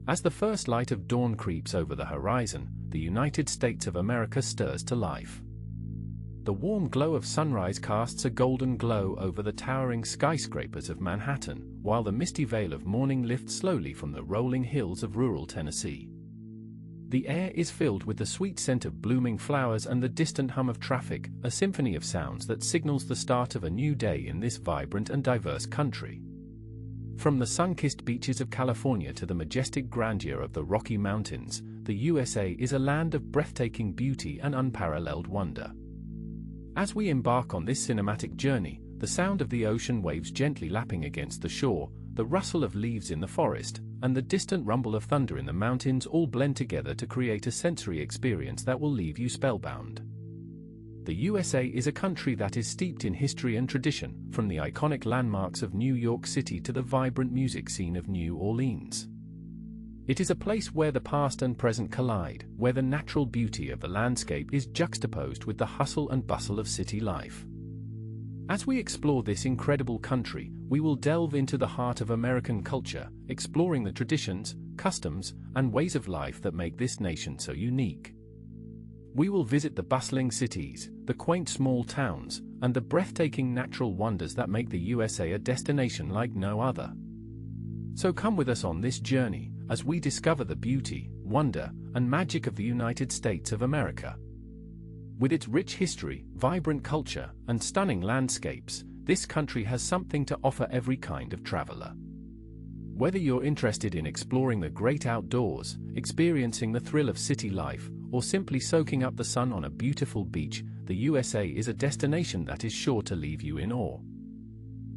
As the first light of dawn creeps over the horizon, the United States of America stirs to life. The warm glow of sunrise casts a golden glow over the towering skyscrapers of Manhattan, while the misty veil of morning lifts slowly from the rolling hills of rural Tennessee. The air is filled with the sweet scent of blooming flowers and the distant hum of traffic, a symphony of sounds that signals the start of a new day in this vibrant and diverse country. From the sun-kissed beaches of California to the majestic grandeur of the Rocky Mountains, the USA is a land of breathtaking beauty and unparalleled wonder. As we embark on this cinematic journey, the sound of the ocean waves gently lapping against the shore, the rustle of leaves in the forest, and the distant rumble of thunder in the mountains all blend together to create a sensory experience that will leave you spellbound. The USA is a country that is steeped in history and tradition, from the iconic landmarks of New York City to the vibrant music scene of New Orleans. It is a place where the past and present collide, where the natural beauty of the landscape is juxtaposed with the hustle and bustle of city life. As we explore this incredible country, we will delve into the heart of American culture, exploring the traditions, customs, and ways of life that make this nation so unique. We will visit the bustling cities, the quaint small towns, and the breathtaking natural wonders that make the USA a destination like no other. So come with us on this journey, as we discover the beauty, wonder, and magic of the United States of America. With its rich history, vibrant culture, and stunning landscapes, this country has something to offer every kind of traveler. Whether you're interested in exploring the great outdoors, experiencing the thrill of city life, or simply soaking up the sun on a beautiful beach, the USA is a destination that is sure to leave you in awe.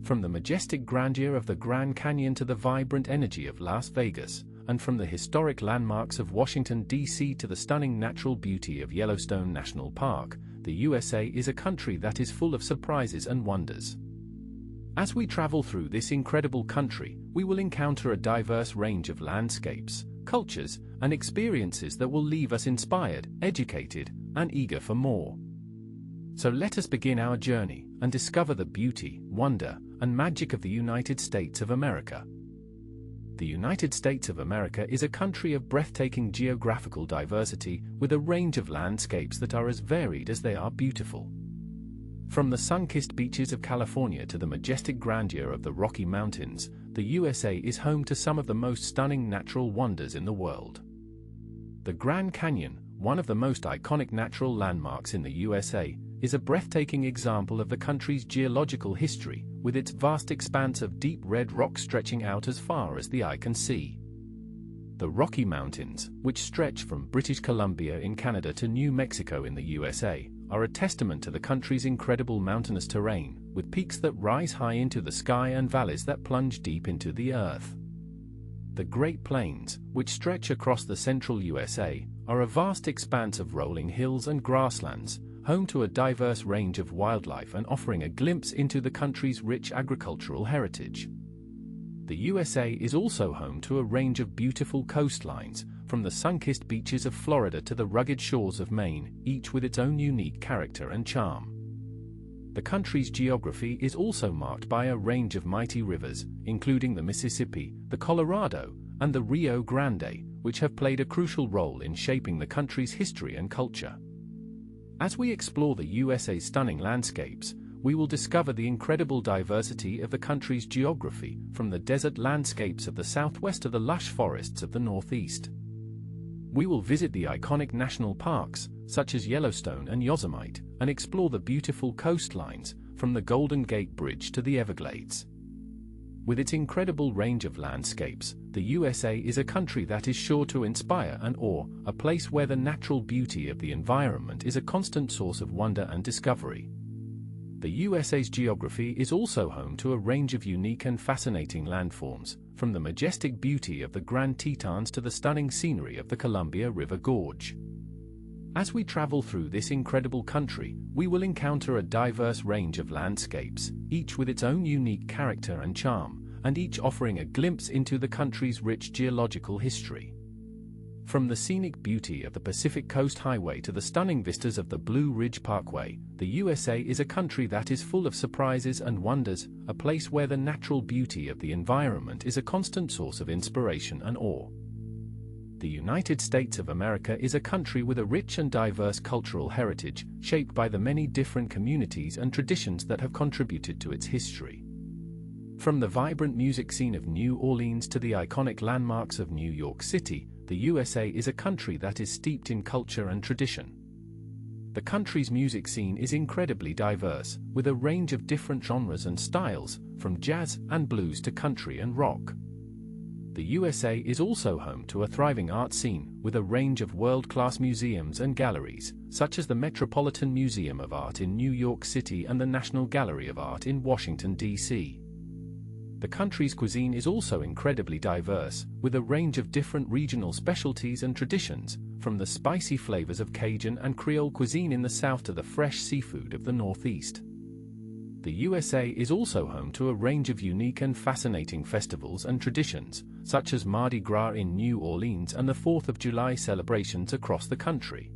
From the majestic grandeur of the Grand Canyon to the vibrant energy of Las Vegas, and from the historic landmarks of Washington, D.C. to the stunning natural beauty of Yellowstone National Park, the USA is a country that is full of surprises and wonders. As we travel through this incredible country, we will encounter a diverse range of landscapes, cultures, and experiences that will leave us inspired, educated, and eager for more. So let us begin our journey and discover the beauty, wonder, and magic of the United States of America. The United States of America is a country of breathtaking geographical diversity, with a range of landscapes that are as varied as they are beautiful. From the sun-kissed beaches of California to the majestic grandeur of the Rocky Mountains, the USA is home to some of the most stunning natural wonders in the world. The Grand Canyon, one of the most iconic natural landmarks in the USA, is a breathtaking example of the country's geological history, with its vast expanse of deep red rock stretching out as far as the eye can see. The Rocky Mountains, which stretch from British Columbia in Canada to New Mexico in the USA, are a testament to the country's incredible mountainous terrain, with peaks that rise high into the sky and valleys that plunge deep into the earth. The Great Plains, which stretch across the central USA, are a vast expanse of rolling hills and grasslands, home to a diverse range of wildlife and offering a glimpse into the country's rich agricultural heritage. The USA is also home to a range of beautiful coastlines, from the sun-kissed beaches of Florida to the rugged shores of Maine, each with its own unique character and charm. The country's geography is also marked by a range of mighty rivers, including the Mississippi, the Colorado, and the Rio Grande, which have played a crucial role in shaping the country's history and culture. As we explore the USA's stunning landscapes, we will discover the incredible diversity of the country's geography, from the desert landscapes of the southwest to the lush forests of the northeast. We will visit the iconic national parks, such as Yellowstone and Yosemite, and explore the beautiful coastlines, from the Golden Gate Bridge to the Everglades. With its incredible range of landscapes, the USA is a country that is sure to inspire and awe, a place where the natural beauty of the environment is a constant source of wonder and discovery. The USA's geography is also home to a range of unique and fascinating landforms, from the majestic beauty of the Grand Tetons to the stunning scenery of the Columbia River Gorge. As we travel through this incredible country, we will encounter a diverse range of landscapes, each with its own unique character and charm, and each offering a glimpse into the country's rich geological history. From the scenic beauty of the Pacific Coast Highway to the stunning vistas of the Blue Ridge Parkway, the USA is a country that is full of surprises and wonders, a place where the natural beauty of the environment is a constant source of inspiration and awe. The United States of America is a country with a rich and diverse cultural heritage, shaped by the many different communities and traditions that have contributed to its history. From the vibrant music scene of New Orleans to the iconic landmarks of New York City, the USA is a country that is steeped in culture and tradition. The country's music scene is incredibly diverse, with a range of different genres and styles, from jazz and blues to country and rock. The USA is also home to a thriving art scene, with a range of world-class museums and galleries, such as the Metropolitan Museum of Art in New York City and the National Gallery of Art in Washington, D.C. The country's cuisine is also incredibly diverse, with a range of different regional specialties and traditions, from the spicy flavors of Cajun and Creole cuisine in the South to the fresh seafood of the Northeast. The USA is also home to a range of unique and fascinating festivals and traditions, such as Mardi Gras in New Orleans and the 4th of July celebrations across the country.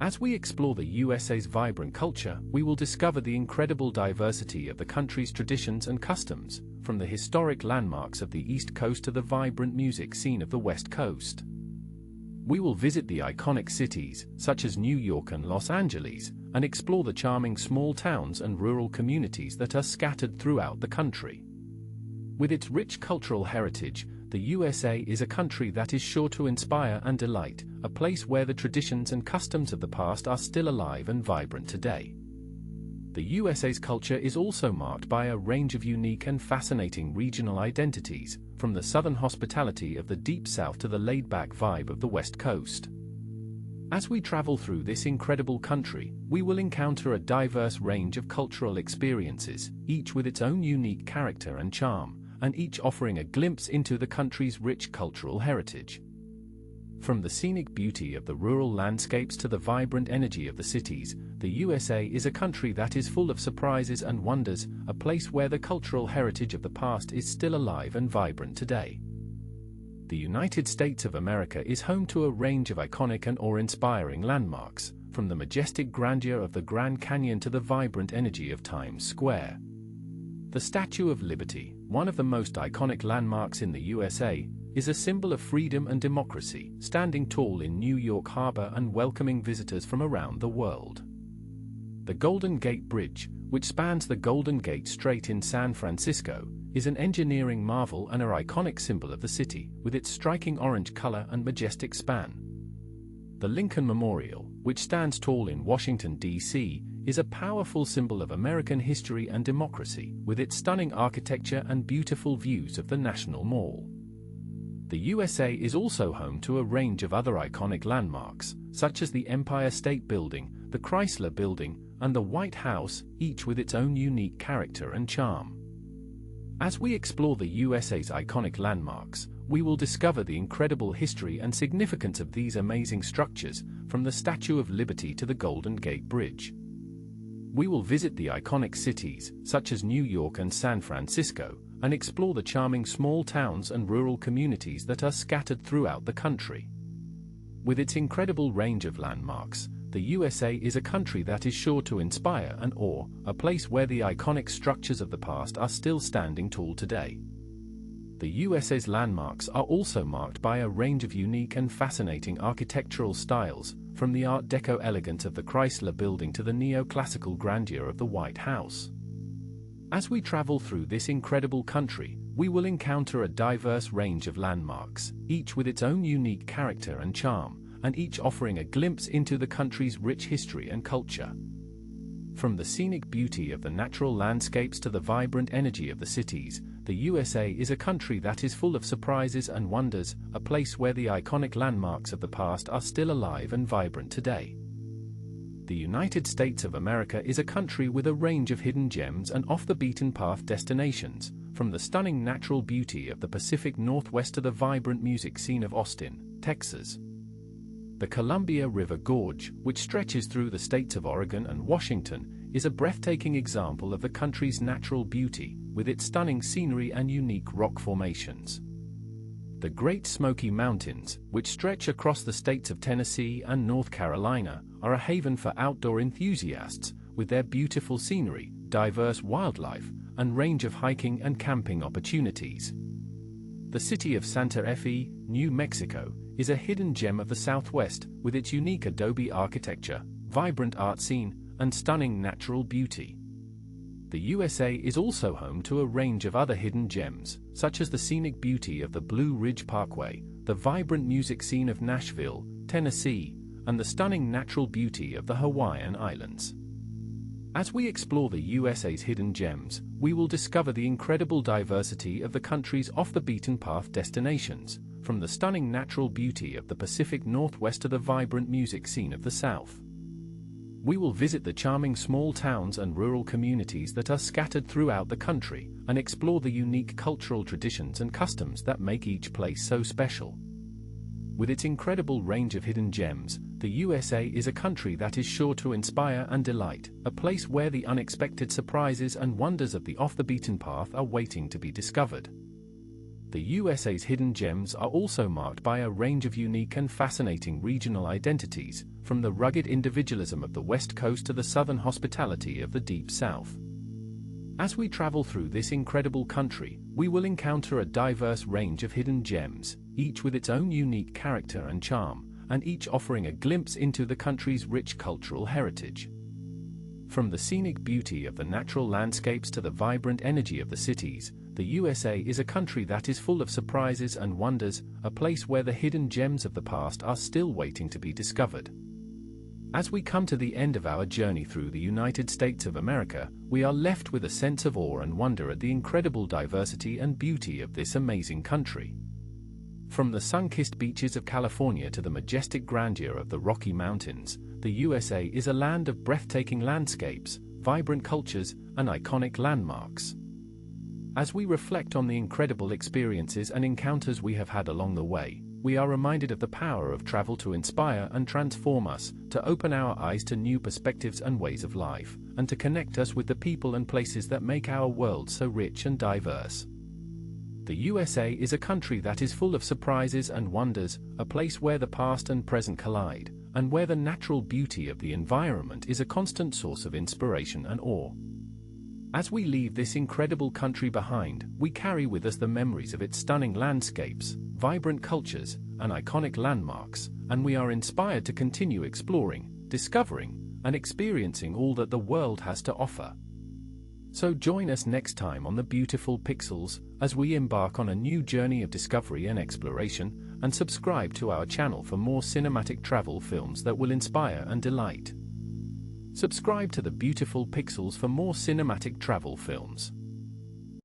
As we explore the USA's vibrant culture, we will discover the incredible diversity of the country's traditions and customs, from the historic landmarks of the East Coast to the vibrant music scene of the West Coast. We will visit the iconic cities, such as New York and Los Angeles, and explore the charming small towns and rural communities that are scattered throughout the country. With its rich cultural heritage, the USA is a country that is sure to inspire and delight, a place where the traditions and customs of the past are still alive and vibrant today. The USA's culture is also marked by a range of unique and fascinating regional identities, from the southern hospitality of the Deep South to the laid-back vibe of the West Coast. As we travel through this incredible country, we will encounter a diverse range of cultural experiences, each with its own unique character and charm, and each offering a glimpse into the country's rich cultural heritage. From the scenic beauty of the rural landscapes to the vibrant energy of the cities, the USA is a country that is full of surprises and wonders, a place where the cultural heritage of the past is still alive and vibrant today. The United States of America is home to a range of iconic and awe-inspiring landmarks, from the majestic grandeur of the Grand Canyon to the vibrant energy of Times Square. The Statue of Liberty, one of the most iconic landmarks in the USA, is a symbol of freedom and democracy, standing tall in New York Harbor and welcoming visitors from around the world. The Golden Gate Bridge, which spans the Golden Gate Strait in San Francisco, is an engineering marvel and an iconic symbol of the city, with its striking orange color and majestic span. The Lincoln Memorial, which stands tall in Washington, D.C., is a powerful symbol of American history and democracy, with its stunning architecture and beautiful views of the National Mall. The USA is also home to a range of other iconic landmarks, such as the Empire State Building, the Chrysler Building, and the White House, each with its own unique character and charm. As we explore the USA's iconic landmarks, we will discover the incredible history and significance of these amazing structures, from the Statue of Liberty to the Golden Gate Bridge. We will visit the iconic cities, such as New York and San Francisco, and explore the charming small towns and rural communities that are scattered throughout the country. With its incredible range of landmarks, the USA is a country that is sure to inspire and awe, a place where the iconic structures of the past are still standing tall today. The USA's landmarks are also marked by a range of unique and fascinating architectural styles, from the Art Deco elegance of the Chrysler Building to the neoclassical grandeur of the White House. As we travel through this incredible country, we will encounter a diverse range of landmarks, each with its own unique character and charm, and each offering a glimpse into the country's rich history and culture. From the scenic beauty of the natural landscapes to the vibrant energy of the cities, the USA is a country that is full of surprises and wonders, a place where the iconic landmarks of the past are still alive and vibrant today. The United States of America is a country with a range of hidden gems and off-the-beaten-path destinations, from the stunning natural beauty of the Pacific Northwest to the vibrant music scene of Austin, Texas. The Columbia River Gorge, which stretches through the states of Oregon and Washington, is a breathtaking example of the country's natural beauty, with its stunning scenery and unique rock formations. The Great Smoky Mountains, which stretch across the states of Tennessee and North Carolina, are a haven for outdoor enthusiasts, with their beautiful scenery, diverse wildlife, and range of hiking and camping opportunities. The city of Santa Fe, New Mexico, is a hidden gem of the Southwest with its unique adobe architecture, vibrant art scene, and stunning natural beauty. The USA is also home to a range of other hidden gems, such as the scenic beauty of the Blue Ridge Parkway, the vibrant music scene of Nashville, Tennessee, and the stunning natural beauty of the Hawaiian Islands. As we explore the USA's hidden gems, we will discover the incredible diversity of the country's off-the-beaten-path destinations, from the stunning natural beauty of the Pacific Northwest to the vibrant music scene of the South. We will visit the charming small towns and rural communities that are scattered throughout the country, and explore the unique cultural traditions and customs that make each place so special. With its incredible range of hidden gems, the USA is a country that is sure to inspire and delight, a place where the unexpected surprises and wonders of the off-the-beaten-path are waiting to be discovered. The USA's hidden gems are also marked by a range of unique and fascinating regional identities, from the rugged individualism of the West Coast to the southern hospitality of the Deep South. As we travel through this incredible country, we will encounter a diverse range of hidden gems, each with its own unique character and charm, and each offering a glimpse into the country's rich cultural heritage. From the scenic beauty of the natural landscapes to the vibrant energy of the cities, the USA is a country that is full of surprises and wonders, a place where the hidden gems of the past are still waiting to be discovered. As we come to the end of our journey through the United States of America, we are left with a sense of awe and wonder at the incredible diversity and beauty of this amazing country. From the sun-kissed beaches of California to the majestic grandeur of the Rocky Mountains, the USA is a land of breathtaking landscapes, vibrant cultures, and iconic landmarks. As we reflect on the incredible experiences and encounters we have had along the way, we are reminded of the power of travel to inspire and transform us, to open our eyes to new perspectives and ways of life, and to connect us with the people and places that make our world so rich and diverse. The USA is a country that is full of surprises and wonders, a place where the past and present collide, and where the natural beauty of the environment is a constant source of inspiration and awe. As we leave this incredible country behind, we carry with us the memories of its stunning landscapes, vibrant cultures, and iconic landmarks, and we are inspired to continue exploring, discovering, and experiencing all that the world has to offer. So join us next time on The Beautiful Pixels, as we embark on a new journey of discovery and exploration, and subscribe to our channel for more cinematic travel films that will inspire and delight. Subscribe to The Beautiful Pixels for more cinematic travel films.